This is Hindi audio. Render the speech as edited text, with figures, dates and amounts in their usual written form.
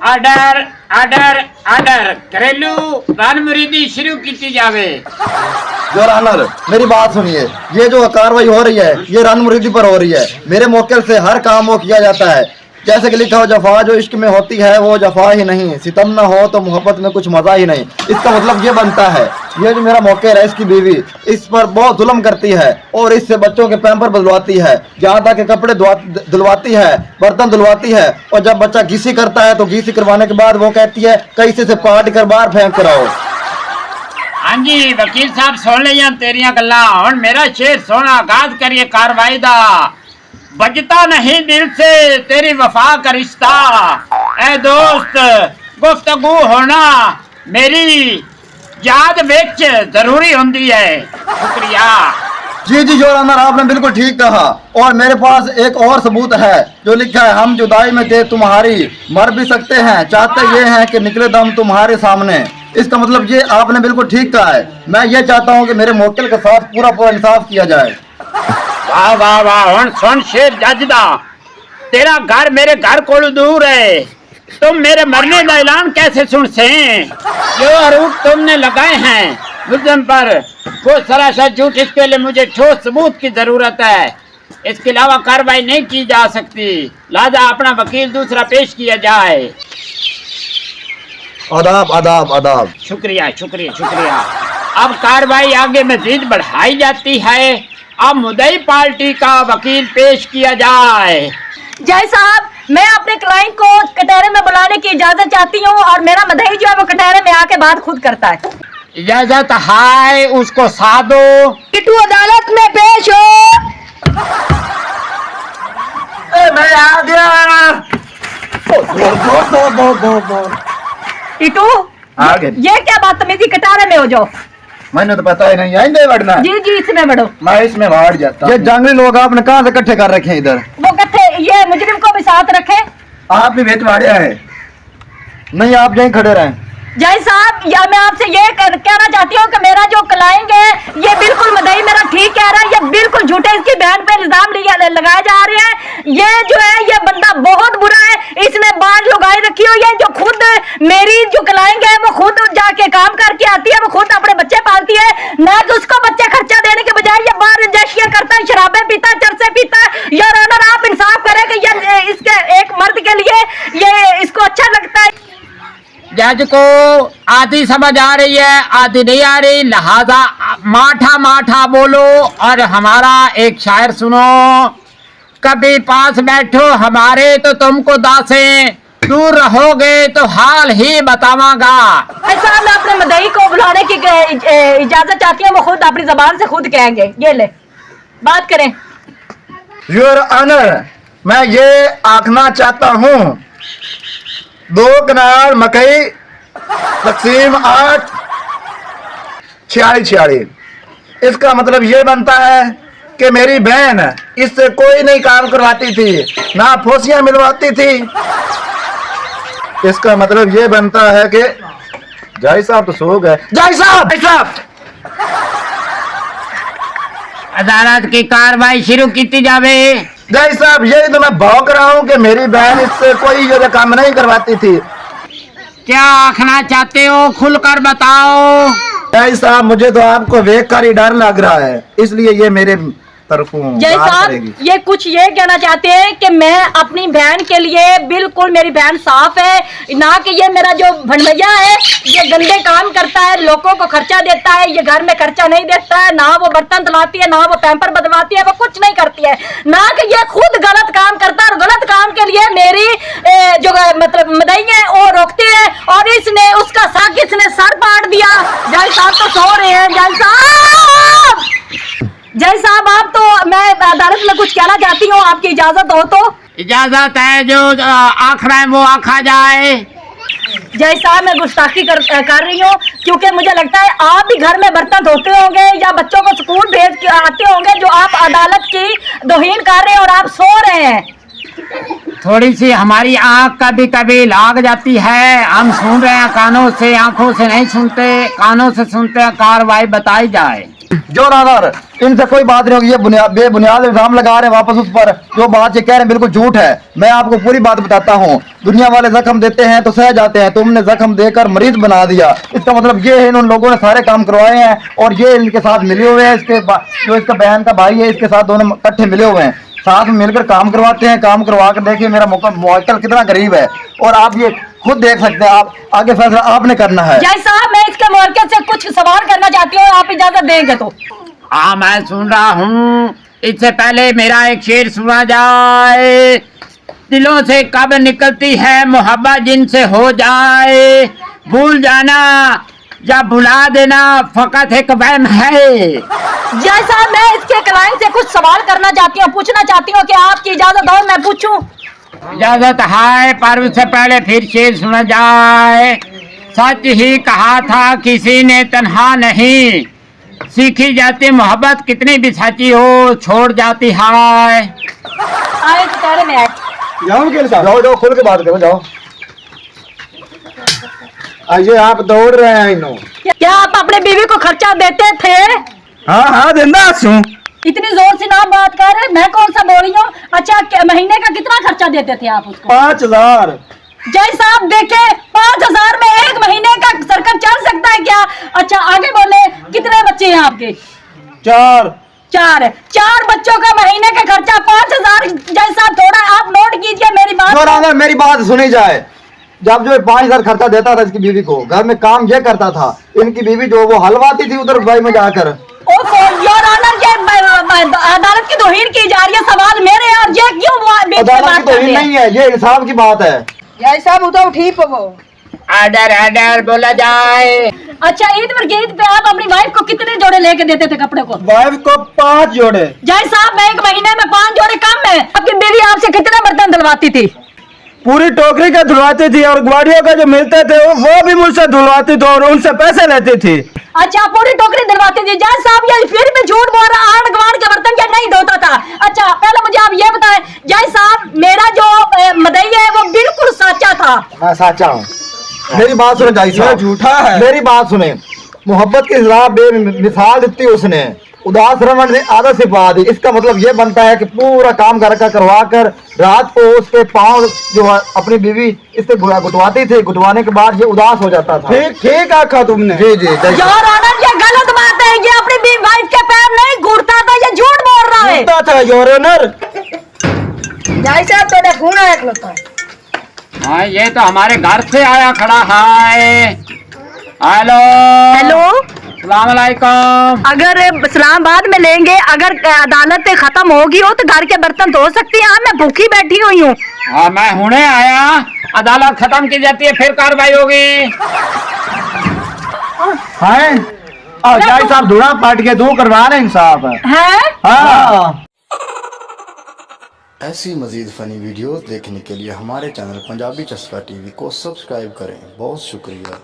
आर्डर आर्डर आर्डर घरेलू रानमुरीदी शुरू की जावे। योर ऑनर, मेरी बात सुनिए। ये जो कार्रवाई हो रही है ये रनमुरीदी पर हो रही है। मेरे मौके से हर काम वो किया जाता है। जैसे कि लिखा हो, जफा जो इश्क में होती है वो जफा ही नहीं, सितम ना हो तो मोहब्बत में कुछ मजा ही नहीं। इसका मतलब ये बनता है ये जो मेरा मौके है इसकी बीवी इस पर बहुत जुल्म करती है और इससे बच्चों के पैम्पर बदलवाती है, यहाँ तक के कपड़े धुलवाती है, बर्तन धुलवाती है। और जब बच्चा घीसी करता है तो घीसी करवाने के बाद वो कहती है कैसे से पाट कर बाहर फेंक कर आओ। हाँ जी वकील साहब सुन लिया तेरिया गल्लां। हुण मेरा शेर सोना आगाज करिए कार्रवाई दा। बजता नहीं दिल से तेरी वफा का रिश्ता, ए दोस्त गुफ्तगू होना मेरी याद विच जरूरी होंदी है। शुक्रिया। जी जी योर ऑनर, आपने बिल्कुल ठीक कहा। और मेरे पास एक और सबूत है जो लिखा है, हम जुदाई में थे तुम्हारी, मर भी सकते हैं, चाहते ये हैं कि निकले दम तुम्हारे सामने। इसका मतलब ये आपने बिल्कुल ठीक कहा है। मैं ये चाहता हूँ कि मेरे मुवक्किल के साथ पूरा पूरा इंसाफ किया जाए। वाह वाह वाह। हुण सुन शेर जज दा, तेरा घर मेरे घर को दूर है, तुम मेरे मरने का ऐलान कैसे सुन से? जो आरोप तुमने लगाए हैं मुल्ज़िम पर वो सरासर झूठ। इसके लिए मुझे ठोस सबूत की जरूरत है। इसके अलावा कार्रवाई नहीं की जा सकती, लिहाजा अपना वकील दूसरा पेश किया जाए। आदाब आदाब आदाब। शुक्रिया शुक्रिया शुक्रिया। अब कार्रवाई आगे मजीद बढ़ाई जाती है। अब मुद्दई पार्टी का वकील पेश किया जाए। जय साहब, मैं अपने क्लाइंट को कटहरे में बुलाने की इजाजत चाहती हूँ और मेरा मदई जो है वो कटहरे में आके बात खुद करता है। इजाजत है, उसको साधो। टिटू अदालत में पेश हो। मैं आ गया। टिटू आ गए। ये क्या बदतमीजी, कटहरे में हो जाओ। मैंने तो पता ही नहीं आएंगे बढ़ना। जी जी इसमें बढ़ो। मैं इसमें बाहर जाता। ये जंगली लोग आपने कहाँ से इकट्ठे कर रखे हैं इधर? वो कट्ठे ये मुजरिम को भी साथ रखे। आप भी भेज मारे हैं? नहीं, आप यहीं खड़े रहें। जय साहब, या मैं आपसे ये कहना चाहती हूँ कि मेरा जो क्लाइंट है ये बिल्कुल मदई मेरा ठीक कह रहा है। ये बिल्कुल झूठे इसकी बहन पे इल्जाम लगाए जा रहे हैं। ये जो है ये बंदा बहुत बुरा है, इसने बाढ़ लगाई रखी हुई है। जो खुद मेरी जो क्लाइंट है वो खुद जाके काम करके आती है, वो खुद अपने बच्चे पालती है, ना कि उसको बच्चे खर्चा देने के बजाय ये बाहर इंजेक्शन करता है, शराबे पीता है, चरसे पीता है। यार ऑनर, आप इंसाफ करें कि ये इसके एक मर्द के लिए ये इसको अच्छा लगता है। जज को आधी समझ आ रही है, आधी नहीं आ रही, लिहाजा माठा माठा बोलो और हमारा एक शायर सुनो। कभी पास बैठो हमारे तो तुमको दासें, दूर रहोगे तो हाल ही बतावांगा। ऐसा मैं अपने मदई को बुलाने की इजाजत चाहती हूँ, वो खुद अपनी जबान से खुद कहेंगे। ये ले बात करें। योर ऑनर, मैं ये आखना चाहता हूँ 2 कनाल मकई तकसीम 8 46। इसका मतलब ये बनता है कि मेरी बहन इससे कोई नहीं काम करवाती थी, ना फोसियां मिलवाती थी। इसका मतलब ये बनता है कि जय साहब तो सो गए। जय साहब, जय साहब। अदालत की कार्रवाई शुरू की जावे। जय साहब, यही तो मैं भौंक रहा हूँ कि मेरी बहन इससे कोई ये काम नहीं करवाती थी। क्या आखना चाहते हो, खुलकर बताओ। जय साहब, मुझे तो आपको देख कर ही डर लग रहा है, इसलिए ये मेरे तरफों जय साहब ये कुछ ये कहना चाहते हैं कि मैं अपनी बहन के लिए बिल्कुल, मेरी बहन साफ है, ना कि ये मेरा जो भंडैया है ये गंदे काम करता है, लोगों को खर्चा देता है, ये घर में खर्चा नहीं देता है, ना वो बर्तन धुलाती है, ना वो पैम्पर बदलवाती है, वो कुछ नहीं करती है, ना कि ये खुद गलत काम करता है। और गलत काम के लिए मेरी जो मतलब मदई है वो रोकती है और इसने उसका साग इसने सर पाट दिया। जय साहब तो सो रहे हैं। जय साहब, जय साहब, आप तो मैं अदालत में कुछ कहना चाहती हूँ, आपकी इजाजत हो तो? इजाजत है, जो आखरा है वो आखा जाए। जय साहब, मैं गुस्ताखी कर रही हूँ क्योंकि मुझे लगता है आप भी घर में बर्तन धोते होंगे या बच्चों को स्कूल भेज के आते होंगे, जो आप अदालत की तौहीन कर रहे हैं और आप सो रहे हैं। थोड़ी सी हमारी आँख कभी कभी लाग जाती है, हम सुन रहे हैं कानों से, आंखों से नहीं सुनते, कानों से सुनते हैं। कार्रवाई बताई जाए। जोर ऑनर, इनसे कोई बात नहीं होगी। ये बेबुनियाद इल्जाम लगा रहे हैं वापस उस पर। जो बात ये कह रहे हैं बिल्कुल झूठ है। मैं आपको पूरी बात बताता हूँ। दुनिया वाले जख्म देते हैं तो सह जाते हैं, तुमने जख्म देकर मरीज बना दिया। इसका मतलब ये है इन लोगों ने सारे काम करवाए हैं और ये इनके साथ मिले हुए हैं। जो इसका बहन का भाई है इसके साथ दोनों इकट्ठे मिले हुए हैं, साथ में मिलकर काम करवाते हैं। काम करवा कर देखिए मेरा मुवक्किल कितना गरीब है और आप ये खुद देख सकते हैं। आप आगे फैसला आपने करना है। जय साहब, मैं इसके मुवक्किल से कुछ सवाल करना चाहती हूँ, आप इजाजत देंगे तो। हाँ मैं सुन रहा हूँ। इससे पहले मेरा एक शेर सुना जाए। दिलों से कब निकलती है मोहब्बत जिनसे हो जाए, भूल जाना या भुला देना फकत एक वहम है। जय साहब, मैं इसके क्लाइंट से कुछ सवाल करना चाहती हूँ, पूछना चाहती हूँ कि आपकी इजाजत हो मैं पूछूं? इजाजत है, पर उससे पहले फिर शेर सुना जाए। सच ही कहा था किसी ने तन्हा नहीं, सीखी जाती मोहब्बत कितनी भी सच्ची हो छोड़ जाती है। आए तो कह रहे मैं जाओ वकील साहब, जाओ जाओ खुल के बात करो, जाओ। आइए, आप दौड़ रहे हैं इन्हों। क्या आप अपने बीवी को खर्चा देते थे? हाँ हाँ देना हूँ। इतनी जोर से ना बात कर, मैं कौन सा बोल रही हूँ? अच्छा, महीने का कितना खर्चा देते थे आप उसको? 5000। जय साहब देखे, 5000 में एक महीने का सर्कल चल सकता है क्या? अच्छा आगे बोले, कितने बच्चे हैं आपके? 4। चार बच्चों का महीने का खर्चा 5000। जय साहब थोड़ा आप नोट कीजिए मेरी बात को। अगर मेरी बात सुनी जाए, जब जो 5000 खर्चा देता था इसकी बीवी को, घर में काम ये करता था, इनकी बीवी जो वो हलवाती थी उधर दुबई में जाकर। योर ऑनर, ये अदालत की तौहीन की जा रही है। सवाल मेरे हैं और ये क्यों बीच में अदालत बात की कर रहे तौहीन हैं? नहीं है, ये इंसाफ की बात है। जय साहब उठो, ठीक हो वो। आर्डर आर्डर बोला जाए। अच्छा, ईद पर ईद पे आप अपनी वाइफ को कितने जोड़े लेके देते थे कपड़े को? वाइफ को 5 जोड़े। जय साहब, मैं एक महीने में 5 जोड़े कम है। आपकी बीवी आपसे कितने बर्तन धुलवाती थी? पूरी टोकरी का धुलवाती थी और ग्वाड़ियों का जो मिलते थे वो भी मुझसे धुलवाती थी और उनसे पैसे लेती थी। अच्छा, पूरी टोकरी धुलवाती थी। जय साहब ये फिर भी झूठ बोल रहा, आड़ गवाड़ के बर्तन क्या नहीं धोता था? अच्छा पहले मुझे आप ये बताएं जय साहब, मेरा जो मदई है वो बिल्कुल सच्चा था। मैं सच्चा हूँ। मेरी बात सुने जाई साहब, झूठा है। मेरी बात सुने, मोहब्बत की सलाह बेमिसाल दी उसने, उदास रमन ने आदत से पा दी। इसका मतलब ये बनता है कि पूरा काम घर का करवा कर रात को उसके पाँव जो है अपनी बीवी इससे गुटवाती थी, गुटवाने के बाद ये उदास हो जाता था। ठीक आखा तुमने। जी जी योर ऑनर, ये गलत बात है। ये अपनी वाइफ के पैर नहीं घूरता था, ये झूठ बोल रहा है। था योर ऑनर। जय साहब थोड़ा खून आया लगता है। हाँ ये तो हमारे घर से आया खड़ा है। हेलो हेलो, सलामवालेकुम। अगर इस्लामाबाद में लेंगे, अगर अदालत खत्म होगी हो तो घर के बर्तन धो सकती हैं। मैं भूखी बैठी हुई हूँ। हाँ मैं हुने आया, अदालत खत्म की जाती है फिर कार्रवाई होगी। जाई साहब धुड़ा पाट के दो करवा रहे इंसाफ है? हाँ। ऐसी मज़ीद फ़नी वीडियोस देखने के लिए हमारे चैनल पंजाबी चस्का टीवी को सब्सक्राइब करें। बहुत शुक्रिया।